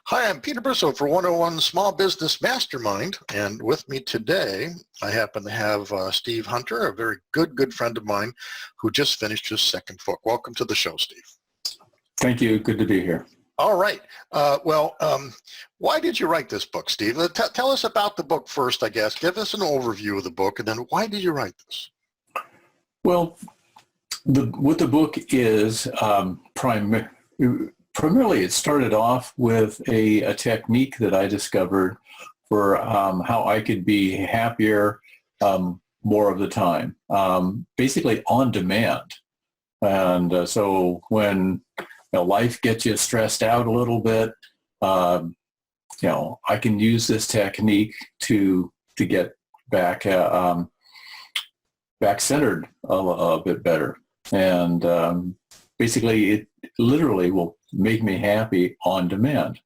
Hi, I'm Peter Bristow for 101 Small Business Mastermind, and with me today, I happen to have Steve Hunter, a very good friend of mine who just finished his second book. Welcome to the show, Steve. Thank you. Good to be here. All right. Why did you write this book, Steve? Tell us about the book first, I guess. Give us an overview of the book, and then why did you write this? Well, what the book is, primarily it started off with a technique that I discovered for how I could be happier more of the time, basically on demand. And so when life gets you stressed out a little bit, I can use this technique to get back centered a bit better. And basically, it literally will make me happy on demand.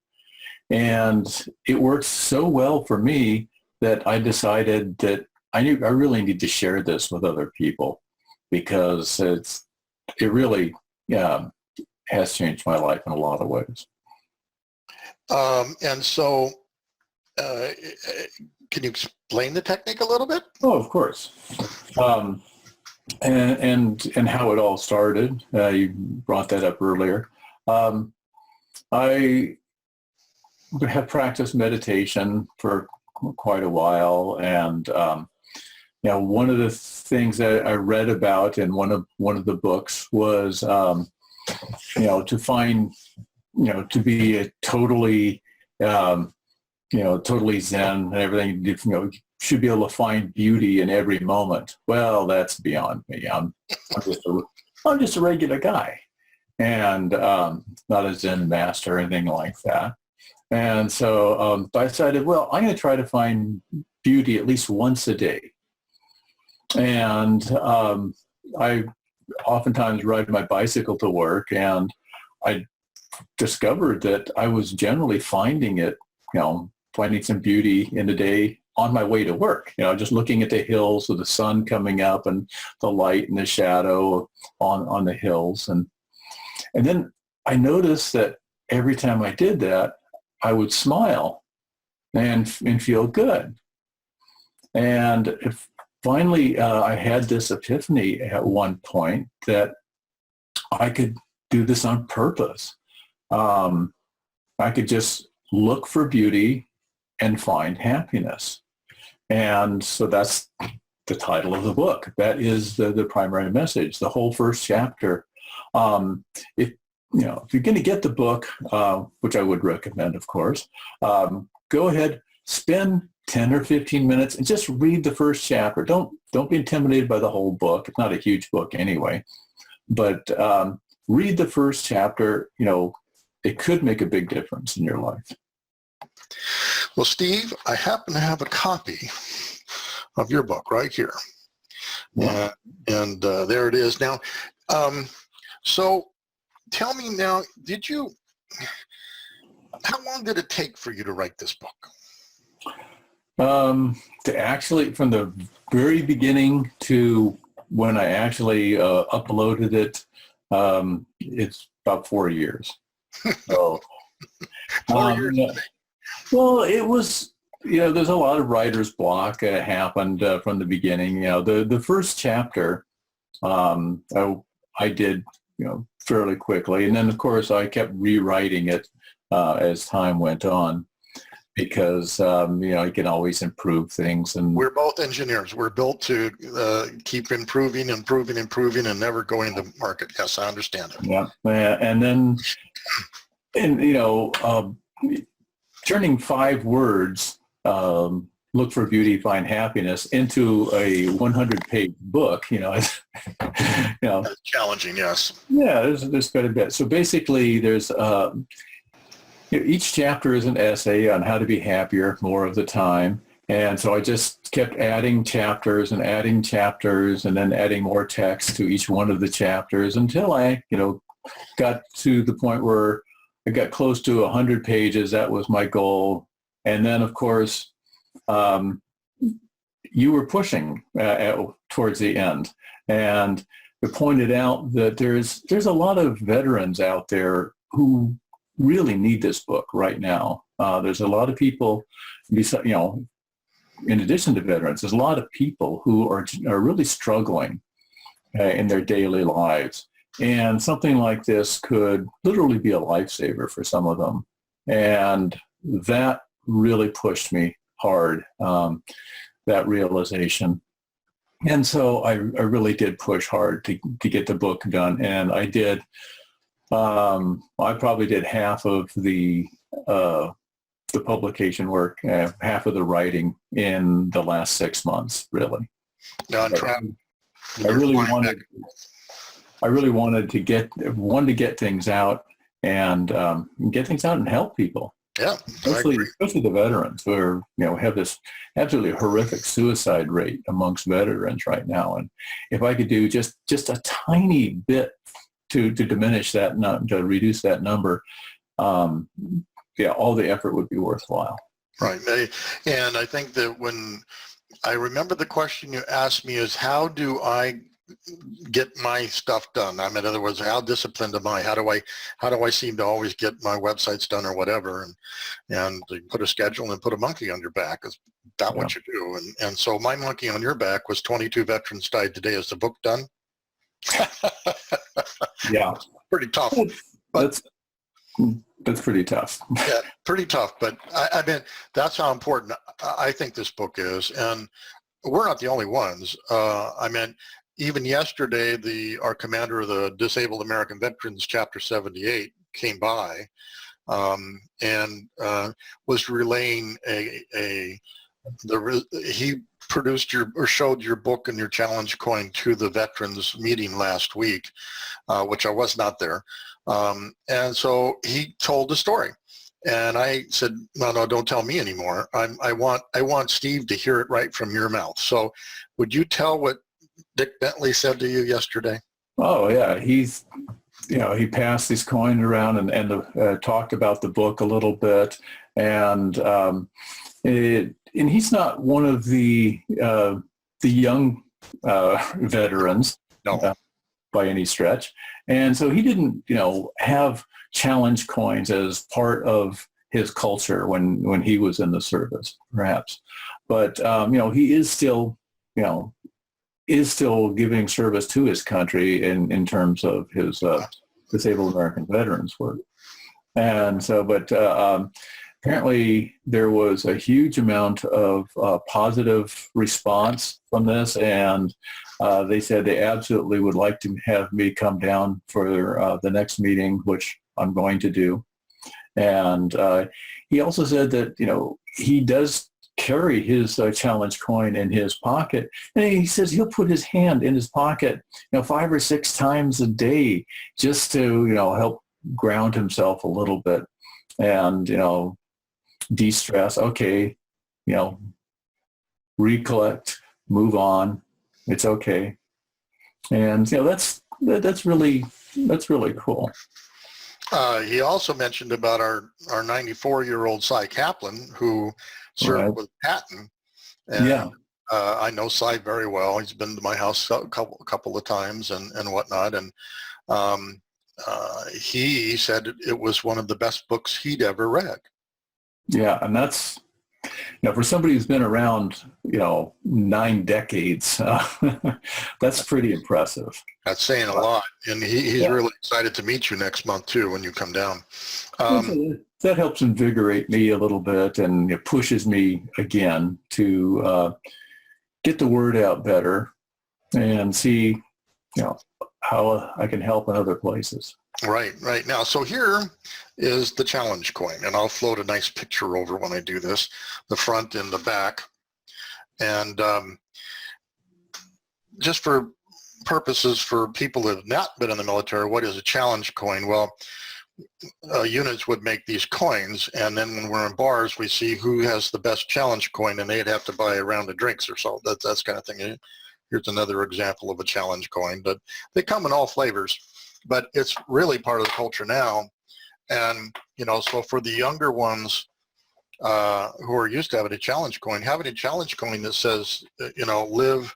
And it works so well for me that I decided that I really need to share this with other people, because it really has changed my life in a lot of ways. And so, can you explain the technique a little bit? Oh, of course. And how it all started. You brought that up earlier. I have practiced meditation for quite a while, and one of the things that I read about in one of the books was to find to be a totally totally zen and everything. You should be able to find beauty in every moment. Well, that's beyond me. I'm just a regular guy, and not a Zen master or anything like that. And so I decided, well, I'm going to try to find beauty at least once a day. And I oftentimes ride my bicycle to work, and I discovered that I was generally finding some beauty in the day on my way to work, just looking at the hills with the sun coming up and the light and the shadow on the hills. And then I noticed that every time I did that, I would smile and feel good. And finally, I had this epiphany at one point that I could do this on purpose. I could just look for beauty and find happiness. And so that's the title of the book. That is the primary message, the whole first chapter. If you're going to get the book, which I would recommend, of course, go ahead, spend 10 or 15 minutes and just read the first chapter. Don't be intimidated by the whole book. It's not a huge book anyway, but read the first chapter. It could make a big difference in your life. Well, Steve, I happen to have a copy of your book right here. Yeah. And there it is. Now, so tell me now, how long did it take for you to write this book? To actually, from the very beginning to when I actually uploaded it, it's about 4 years. So, 4 years. Well, it was, there's a lot of writer's block happened from the beginning. The first chapter I did, fairly quickly. And then, of course, I kept rewriting it as time went on, because, you can always improve things. And we're both engineers. We're built to keep improving and never going to market. Yes, I understand it. Yeah. And then, turning 5 words, look for beauty, find happiness, into a 100-page book, it's That's challenging, yes. Yeah, there's quite a bit. So basically, there's each chapter is an essay on how to be happier more of the time. And so I just kept adding chapters and then adding more text to each one of the chapters until I, got to the point where I got close to 100 pages. That was my goal. And then, of course, you were pushing towards the end. And it pointed out that there's a lot of veterans out there who really need this book right now. There's a lot of people, in addition to veterans, there's a lot of people who are really struggling in their daily lives. And something like this could literally be a lifesaver for some of them. And that really pushed me hard, that realization. And so I really did push hard to get the book done. And I did. I probably did half of the publication work, half of the writing in the last 6 months, really. Now, I really wanted to get things out and help people. Yeah, especially the veterans who are, have this absolutely horrific suicide rate amongst veterans right now. And if I could do just a tiny bit to diminish that, to reduce that number, all the effort would be worthwhile. Right. And I think that when I remember the question you asked me is, how do I get my stuff done? I mean, in other words, how disciplined am I? How do I seem to always get my websites done or whatever? And you put a schedule and put a monkey on your back. Is that what you do? And so my monkey on your back was 22 veterans died today. Is the book done? Yeah. Pretty tough. That's pretty tough. Yeah, pretty tough. But I mean, that's how important I think this book is. And we're not the only ones. I mean, even yesterday, our commander of the Disabled American Veterans Chapter 78 came by and was relaying he produced showed your book and your challenge coin to the veterans meeting last week, which I was not there. And so he told the story. And I said, no, don't tell me anymore. I want Steve to hear it right from your mouth. So would you tell what Dick Bentley said to you yesterday? Oh yeah, he passed his coin around and talked about the book a little bit, and he's not one of the young veterans, no, by any stretch, and so he didn't have challenge coins as part of his culture when he was in the service, perhaps, but he is still giving service to his country in terms of his Disabled American Veterans work. And so, but apparently there was a huge amount of positive response from this, and they said they absolutely would like to have me come down for the next meeting, which I'm going to do. And he also said that, he does carry his challenge coin in his pocket, and he says he'll put his hand in his pocket 5 or 6 times a day just to help ground himself a little bit and de-stress. Okay, recollect, move on, it's okay. And that's really cool. He also mentioned about our 94-year-old Cy Kaplan, who served with Patton. And, yeah. I know Cy very well. He's been to my house a couple of times and whatnot. And he said it was one of the best books he'd ever read. Yeah, and that's, for somebody who's been around, 9 decades, that's pretty impressive. That's saying a lot. And he's really excited to meet you next month, too, when you come down. That helps invigorate me a little bit, and it pushes me again to get the word out better and see, how I can help in other places. Right now. So here is the challenge coin, and I'll float a nice picture over when I do this, the front and the back. And just for purposes for people who have not been in the military, what is a challenge coin? Well, units would make these coins, and then when we're in bars, we see who has the best challenge coin, and they'd have to buy a round of drinks or so. That's kind of thing. Here's another example of a challenge coin, but they come in all flavors. But it's really part of the culture now. And, so for the younger ones who are used to having a challenge coin that says, live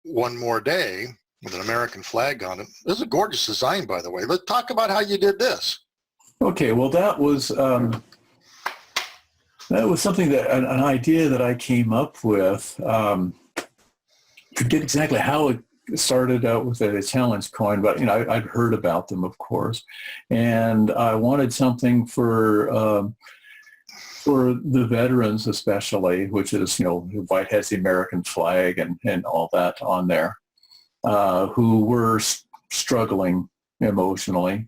one more day with an American flag on it. This is a gorgeous design, by the way. Let's talk about how you did this. Okay, well, that was something that an idea that I came up with. Forget exactly how it started out with a challenge coin, but I'd heard about them, of course, and I wanted something for the veterans, especially, which is white has the American flag and all that on there, who were struggling emotionally,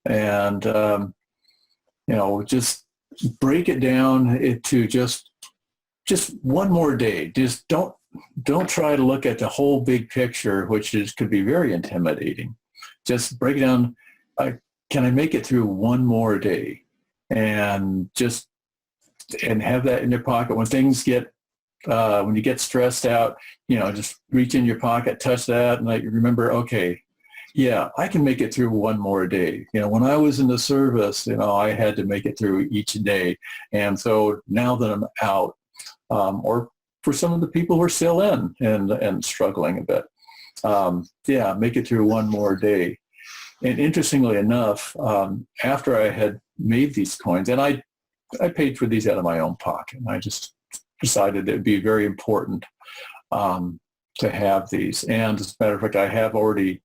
and just break it down to just one more day. Just don't try to look at the whole big picture, which could be very intimidating. Just break it down. Can I make it through one more day? And have that in your pocket when things get, when you get stressed out, just reach in your pocket, touch that, and remember, okay, yeah, I can make it through one more day. When I was in the service, I had to make it through each day. And so now that I'm out, or for some of the people who are still in and struggling a bit, make it through one more day. And interestingly enough, after I had made these coins, and I paid for these out of my own pocket, and I just decided it would be very important to have these. And as a matter of fact, I have already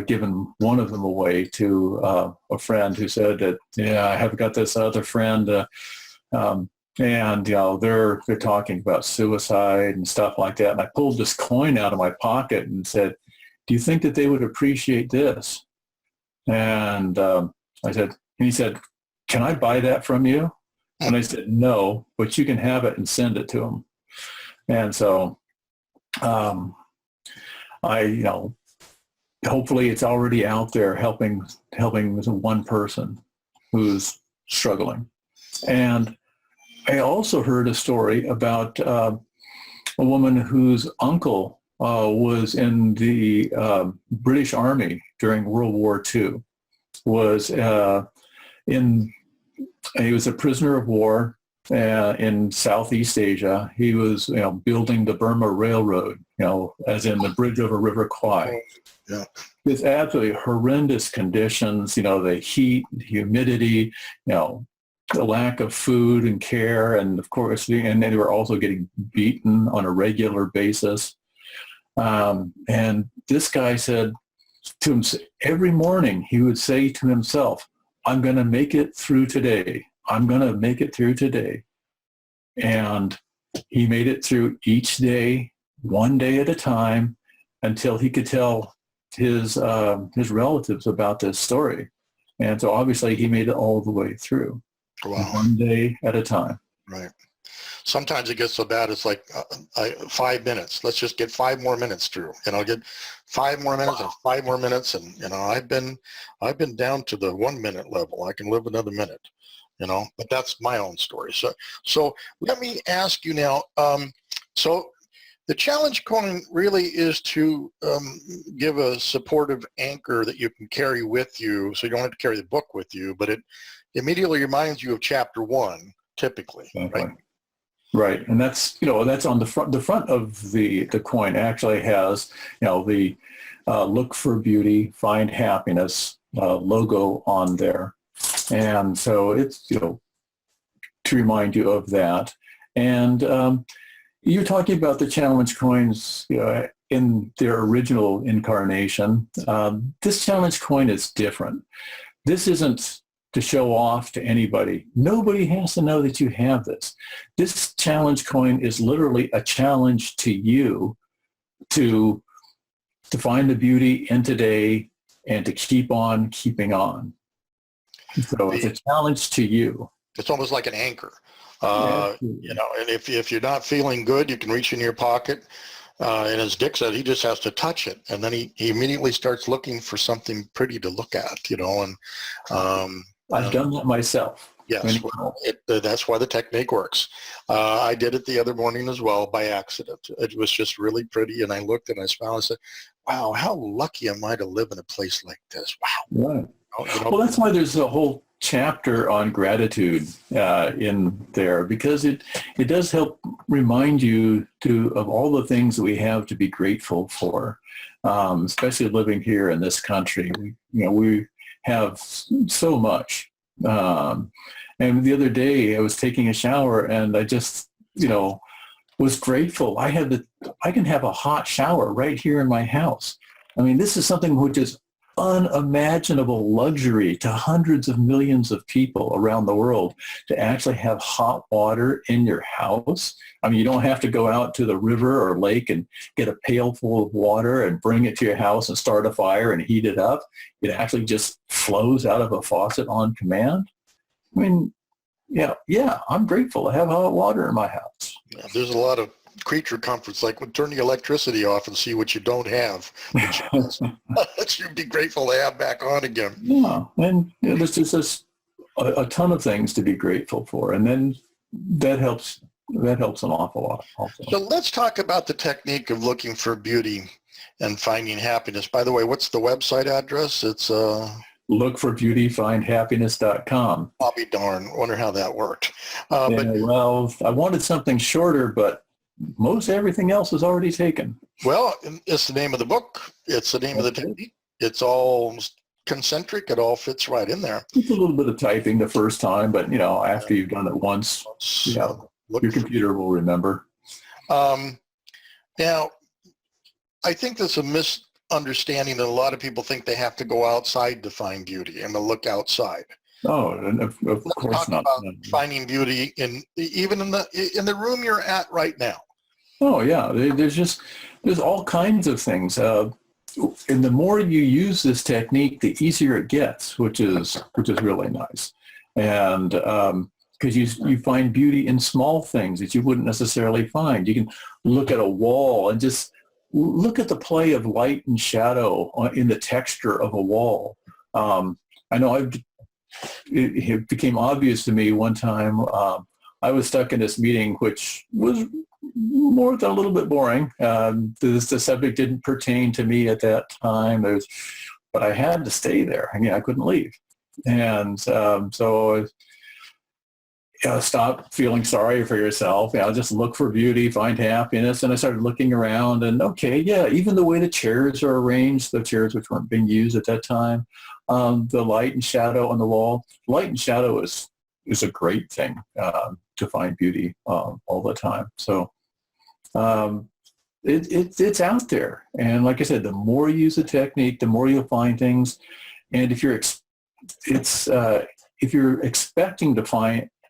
given one of them away to a friend who said that, I have got this other friend, and they're talking about suicide and stuff like that. And I pulled this coin out of my pocket and said, "Do you think that they would appreciate this?" And he said, "Can I buy that from you?" And I said, "No, but you can have it and send it to them." And so hopefully it's already out there helping one person who's struggling. And I also heard a story about a woman whose uncle was in the British Army during World War II. He was a prisoner of war in Southeast Asia. He was, building the Burma Railroad, as in the bridge over River Kwai. Yeah. With absolutely horrendous conditions, the heat, humidity, the lack of food and care, and of course, and they were also getting beaten on a regular basis. And this guy said to him, every morning he would say to himself, "I'm going to make it through today. I'm going to make it through today." And he made it through each day, one day at a time, until he could tell his relatives about this story. And so obviously he made it all the way through. Wow. One day at a time. Right. Sometimes it gets so bad, it's like 5 minutes. Let's just get 5 more minutes through. Get 5 more minutes and 5 more minutes. And, I've been down to the 1 minute level. I can live another minute, but that's my own story. So let me ask you now, so the challenge coin really is to give a supportive anchor that you can carry with you, so you don't have to carry the book with you, but it immediately reminds you of chapter 1, typically, right? Right, and that's that's on the front. The front of the coin actually has the "Look for Beauty, Find Happiness" logo on there, and so it's to remind you of that. And you're talking about the challenge coins in their original incarnation. This challenge coin is different. This isn't to show off to anybody. Nobody has to know that you have this. This challenge coin is literally a challenge to you to find the beauty in today and to keep on keeping on. So it's a challenge to you. It's almost like an anchor. And if you're not feeling good, you can reach in your pocket. And as Dick said, he just has to touch it. And then he immediately starts looking for something pretty to look at, I've done that myself. Yes, that's why the technique works. I did it the other morning as well by accident. It was just really pretty, and I looked and I smiled and said, "Wow, how lucky am I to live in a place like this?" Wow. Right. Well, that's why there's a whole chapter on gratitude in there, because it does help remind you of all the things that we have to be grateful for, especially living here in this country. We have so much And the other day I was taking a shower and I just, was grateful. I can have a hot shower right here in my house. I mean, this is something which is unimaginable luxury to hundreds of millions of people around the world, to actually have hot water in your house. I mean, you don't have to go out to the river or lake and get a pail full of water and bring it to your house and start a fire and heat it up. It actually just flows out of a faucet on command. I mean, yeah, I'm grateful to have hot water in my house. Yeah, there's a lot of creature comforts, like turn the electricity off and see what you don't have. That you'd be grateful to have back on again. Yeah, and there's just a ton of things to be grateful for, and then that helps an awful lot also. So let's talk about the technique of looking for beauty and finding happiness. By the way, what's the website address? It's lookforbeautyfindhappiness.com. I'll be darned. Wonder how that worked. Well, I wanted something shorter, but most everything else is already taken. Well, it's the name of the book. It's the name of the technique. It's all concentric. It all fits right in there. It's a little bit of typing the first time, but after you've done it once, your computer will remember. Now, I think there's a misunderstanding that a lot of people think they have to go outside to find beauty and to look outside. Oh, of course talk not. About finding beauty even in the room you're at right now. Oh yeah, there's all kinds of things, and the more you use this technique, the easier it gets, which is really nice, and because you find beauty in small things that you wouldn't necessarily find. You can look at a wall and just look at the play of light and shadow in the texture of a wall. I know it became obvious to me one time. I was stuck in this meeting, which was more than a little bit boring. The subject didn't pertain to me at that time. But I had to stay there. I couldn't leave. And so stop feeling sorry for yourself. Just look for beauty, find happiness. And I started looking around and even the way the chairs are arranged, the chairs which weren't being used at that time, the light and shadow on the wall. Light and shadow is a great thing to find beauty all the time. So it's out there. And like I said, the more you use the technique, the more you'll find things. And if you're expecting to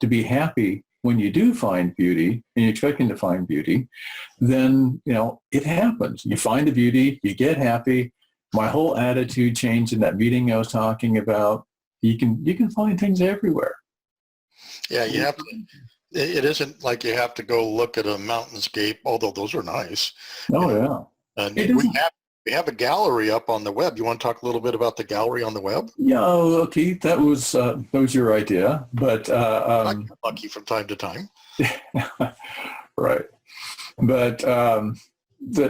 be happy when you do find beauty and you're expecting to find beauty, then, it happens. You find the beauty, you get happy. My whole attitude changed in that meeting I was talking about. You can find things everywhere. Yeah, you have to. It isn't like you have to go look at a mountainscape, although those are nice. Oh, yeah. And we have a gallery up on the web. You want to talk a little bit about the gallery on the web? Yeah, okay. That was your idea, but I'm lucky from time to time. Right. But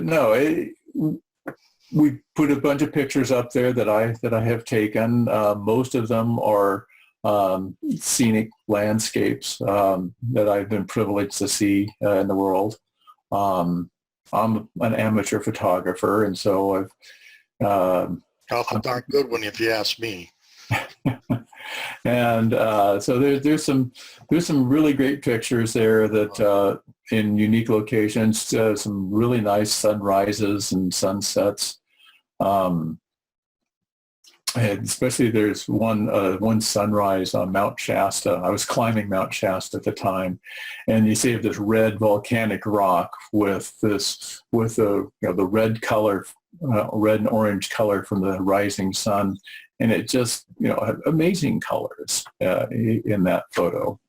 no, we put a bunch of pictures up there that I have taken. Most of them are scenic landscapes that I've been privileged to see in the world. I'm an amateur photographer, and so I've a darn good one, if you ask me. And so there's some really great pictures there that in unique locations, some really nice sunrises and sunsets. And especially there's one sunrise on Mount Shasta. I was climbing Mount Shasta at the time, and you see this red volcanic rock with the red color, red and orange color from the rising sun, and it just had amazing colors in that photo.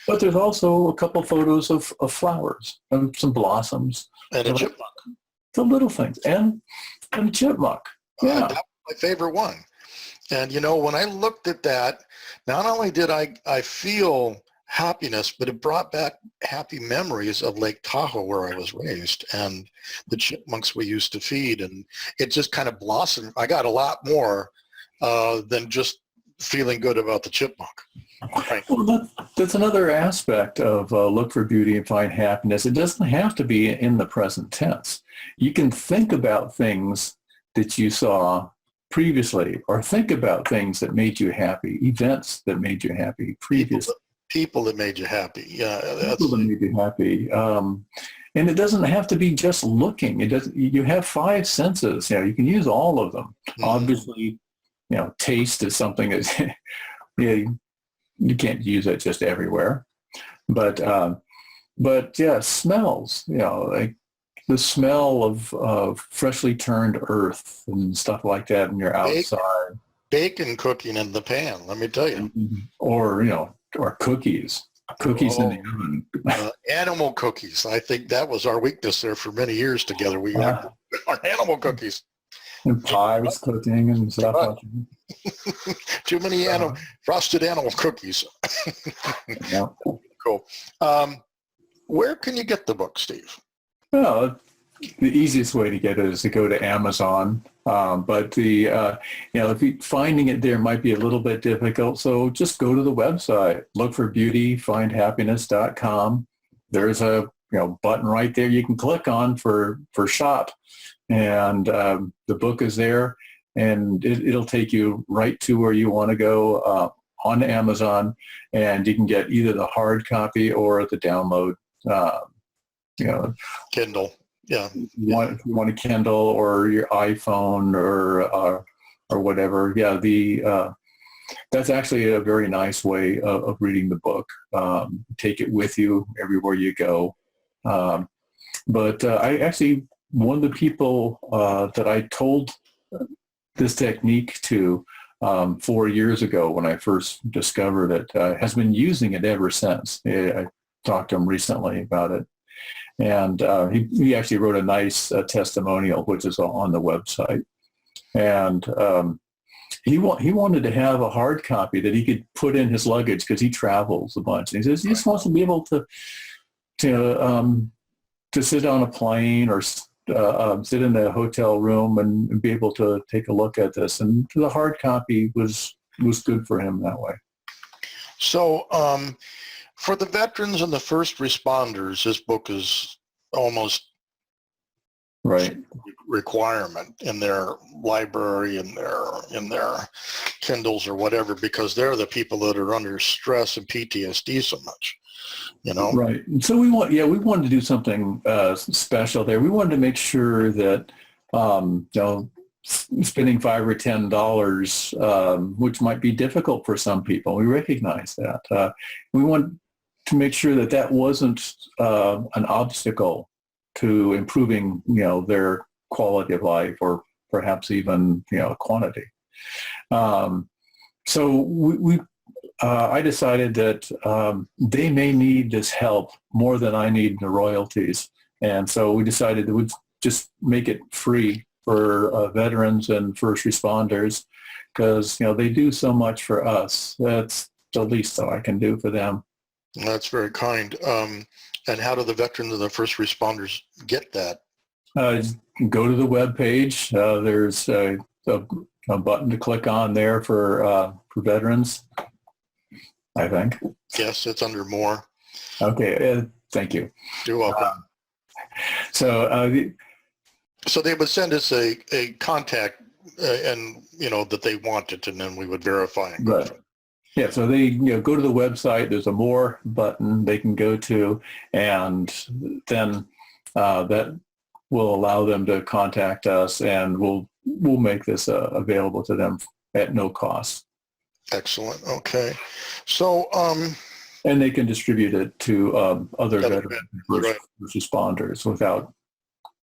But there's also a couple photos of flowers and some blossoms And a chipmunk. The little things and a chipmunk. Yeah, That was my favorite one. And when I looked at that, not only did I feel happiness, but it brought back happy memories of Lake Tahoe, where I was raised, and the chipmunks we used to feed, and it just kind of blossomed. I got a lot more than just feeling good about the chipmunk. Right. Well, that's another aspect of look for beauty and find happiness. It doesn't have to be in the present tense. You can think about things that you saw previously, or think about things that made you happy, events that made you happy previously. People that made you happy. Yeah, People that made you happy. And it doesn't have to be just looking. It does. You have five senses. You can use all of them. Mm-hmm. Obviously, taste is something that you can't use it just everywhere. But yeah, smells. Like the smell of freshly turned earth and stuff like that when you're outside. Bacon cooking in the pan. Let me tell you. Or cookies in the oven. Animal cookies. I think that was our weakness there for many years together. We had our animal cookies. And pies cooking and stuff like that. Too many frosted animal cookies. Yeah. Cool. Where can you get the book, Steve? Well, the easiest way to get it is to go to Amazon. But finding it there might be a little bit difficult. So just go to the website, look for beautyfindhappiness.com. There's a button right there you can click on for shop. And the book is there, and it'll take you right to where you want to go on Amazon. And you can get either the hard copy or the download, Kindle. Yeah. If you want a Kindle or your iPhone or whatever. Yeah. That's actually a very nice way of reading the book. Take it with you everywhere you go. But I actually, one of the people that I told this technique to 4 years ago when I first discovered it has been using it ever since. I talked to him recently about it. And he actually wrote a nice testimonial, which is on the website. And he wanted to have a hard copy that he could put in his luggage because he travels a bunch. And he says he just wants to be able to sit on a plane or sit in a hotel room and be able to take a look at this. And the hard copy was good for him that way. So for the veterans and the first responders, this book is almost right requirement in their library, in their Kindles or whatever, because they're the people that are under stress and PTSD so much. Right. So we wanted to do something special there. We wanted to make sure that spending $5 or $10, which might be difficult for some people, we recognize that. We want to make sure that wasn't an obstacle to improving, their quality of life or perhaps even, quantity. So I decided that they may need this help more than I need the royalties. And so we decided that we'd just make it free for veterans and first responders because, they do so much for us. That's the least that I can do for them. That's very kind. And how do the veterans and the first responders get that? Go to the webpage. There's a button to click on there for veterans, I think. Yes, it's under more. Okay, thank you. You're welcome. So they would send us a contact and, that they wanted, and then we would verify. And right. Yeah, so they go to the website. There's a more button they can go to, and then that will allow them to contact us, and we'll make this available to them at no cost. Excellent. Okay. So and they can distribute it to other veterans and first responders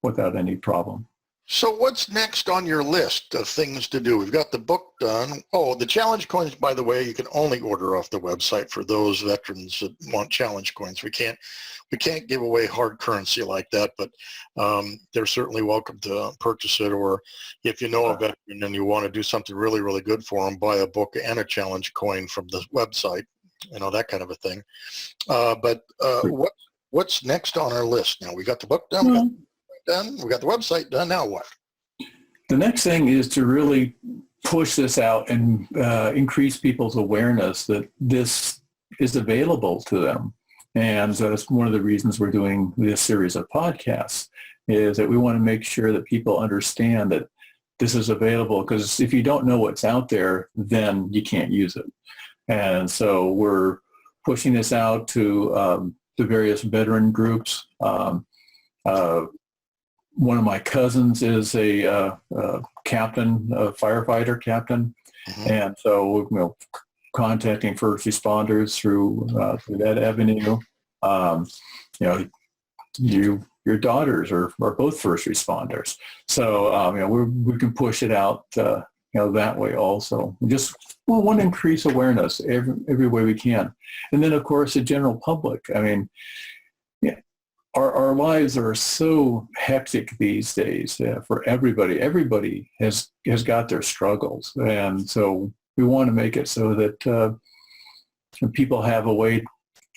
without any problem. So what's next on your list of things to do? We've got the book done. Oh, the challenge coins, by the way, you can only order off the website for those veterans that want challenge coins. We can't give away hard currency like that, but they're certainly welcome to purchase it. Or if you know a veteran and you want to do something really, really good for them, buy a book and a challenge coin from the website, that kind of a thing. But what's next on our list now? We got the book done. We got the website done. Now what? The next thing is to really push this out and increase people's awareness that this is available to them. And so that's one of the reasons we're doing this series of podcasts, is that we want to make sure that people understand that this is available, because if you don't know what's out there, then you can't use it. And so we're pushing this out to the various veteran groups. One of my cousins is a captain, a firefighter captain, and so contacting first responders through that avenue. Your daughters are both first responders, so we can push it out that way also. We just want to increase awareness every way we can, and then of course the general public. I mean, our lives are so hectic these days for everybody. Everybody has got their struggles, and so we want to make it so that people have a way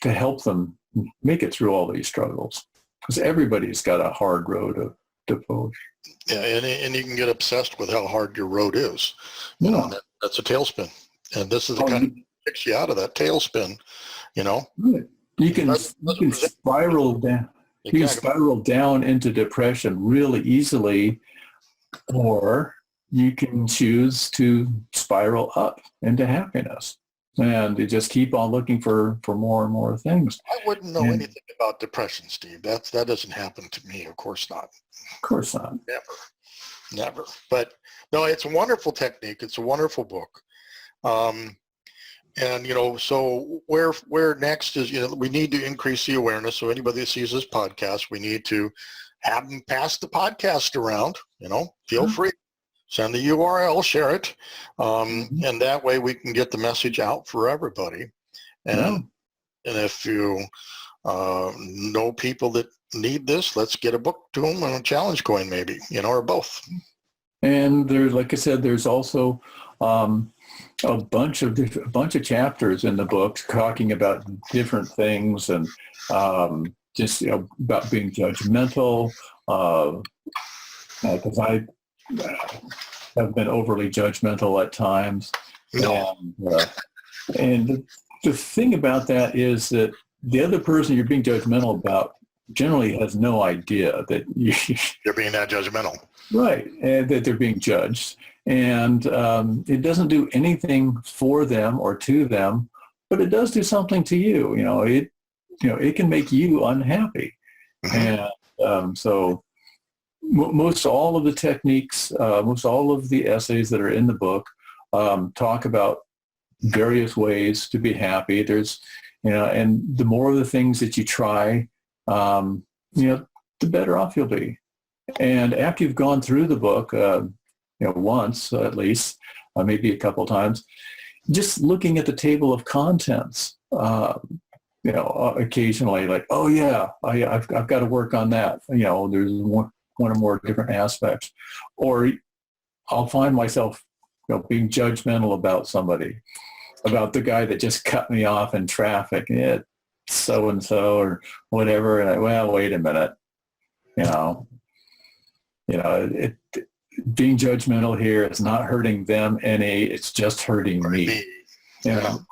to help them make it through all these struggles, because everybody's got a hard road to push. Yeah, and you can get obsessed with how hard your road is. That's a tailspin, and this is the kind of kicks you out of that tailspin. Right. You can spiral down. You can spiral down into depression really easily, or you can choose to spiral up into happiness and you just keep on looking for more and more things. I wouldn't know anything about depression, Steve. That doesn't happen to me. Of course not. Of course not. Never. But no, it's a wonderful technique. It's a wonderful book. And, so where next is, we need to increase the awareness. So anybody that sees this podcast, we need to have them pass the podcast around, feel free, send the URL, share it. And that way we can get the message out for everybody. And if you know people that need this, let's get a book to them and a challenge coin maybe, or both. And there's, like I said, there's also a bunch of chapters in the book talking about different things and just about being judgmental. Because I have been overly judgmental at times. No. And the thing about that is that the other person you're being judgmental about generally has no idea that you're being that judgmental. Right, and that they're being judged. And it doesn't do anything for them or to them, but it does do something to you. It can make you unhappy. And so most all of the techniques, most all of the essays that are in the book talk about various ways to be happy. There's, and the more of the things that you try, the better off you'll be. And after you've gone through the book, once at least, maybe a couple times, just looking at the table of contents, occasionally like, oh yeah, I've got to work on that. There's one or more different aspects, or I'll find myself, being judgmental about somebody, about the guy that just cut me off in traffic, so and so or whatever, and wait a minute, being judgmental here is not hurting them any, it's just hurting me.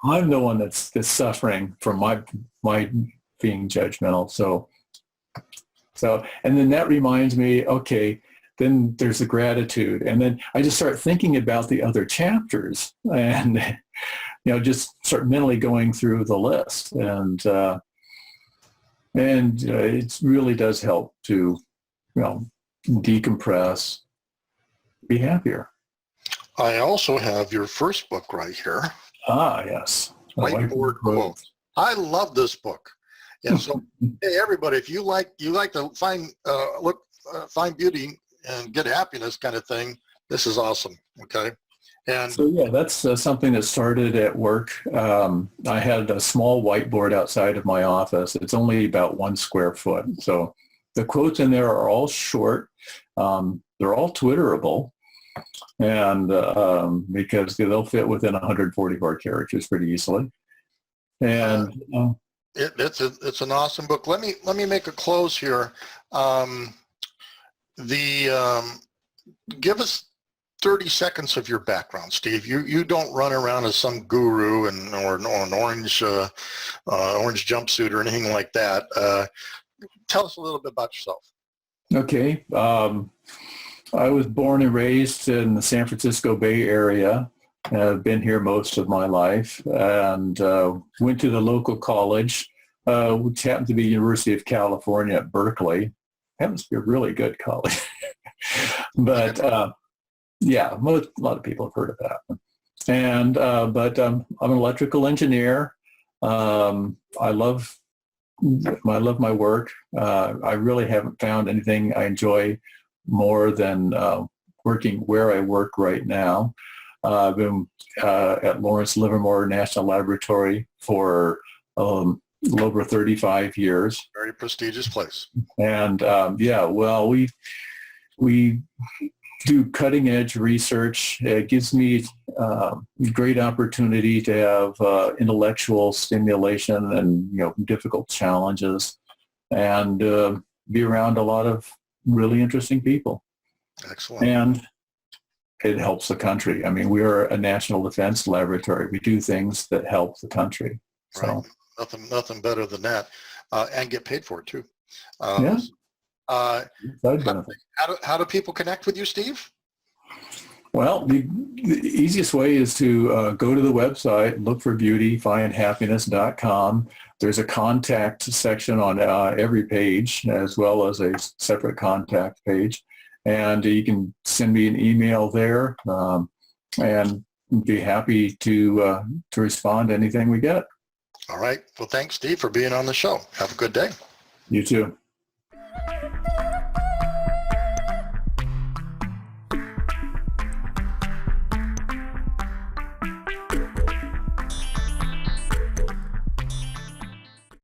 I'm the one that's suffering from my being judgmental. So, and then that reminds me, okay, then there's the gratitude. And then I just start thinking about the other chapters and, just start mentally going through the list. And it really does help to, decompress, be happier. I also have your first book right here. Ah, yes. Whiteboard Quotes. I love this book. And so, hey, everybody, if you like to find beauty and get happiness kind of thing, this is awesome. Okay. And so, that's something that started at work. I had a small whiteboard outside of my office. It's only about 1 square foot. So the quotes in there are all short. They're all Twitterable. And because they'll fit within 144 characters pretty easily. And it's an awesome book. Let me make a close here. Give us 30 seconds of your background, Steve. You don't run around as some guru or an orange jumpsuit or anything like that. Tell us a little bit about yourself. Okay. I was born and raised in the San Francisco Bay Area. I've been here most of my life and went to the local college, which happened to be University of California at Berkeley. Happens to be a really good college. But yeah, a lot of people have heard of that. And but I'm an electrical engineer. I love my work. I really haven't found anything I enjoy more than working where I work right now. I've been at Lawrence Livermore National Laboratory for a little over 35 years. Very prestigious place. And yeah, well, we do cutting edge research. It gives me great opportunity to have intellectual stimulation and difficult challenges, and be around a lot of really interesting people. Excellent. And it helps the country. I mean, we are a national defense laboratory. We do things that help the country. So right. Nothing better than that, and get paid for it too. Yeah. How do people connect with you, Steve? Well, the easiest way is to go to the website, look for beauty, findhappiness.com. There's a contact section on every page, as well as a separate contact page. And you can send me an email there, and be happy to respond to anything we get. All right. Well, thanks, Steve, for being on the show. Have a good day. You too.